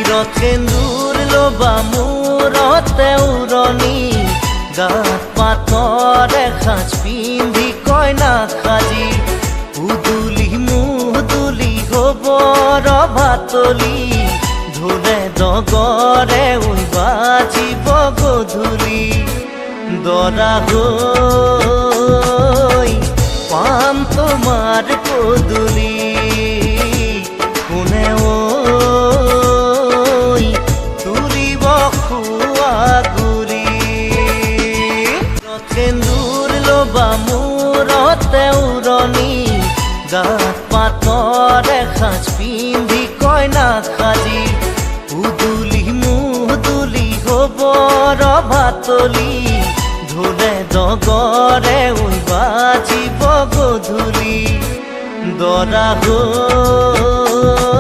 ৰথেন্দুৰ লবা মূৰতে উৰণি গাত পাতৰ এসাঁজ পিন্ধি কইনা সাজি উদুলি মুদুলি হ'ব ৰভাতলি ঢোলে ডগৰে উই বাজিব গধূলি দৰা হৈ পাম তোমাৰ পদূলি কোনে তুলিব খোৱা গুৰি ৰথেন্দুৰ লবা মূৰতে উৰণি গাত পাতৰ এসাঁজ পিন্ধি কইনা সাজি উদুলি মুদুলি হ'ব ৰভাতলি ঢোলে ডগৰে উই বাজিব গধূলি দৰা হৈ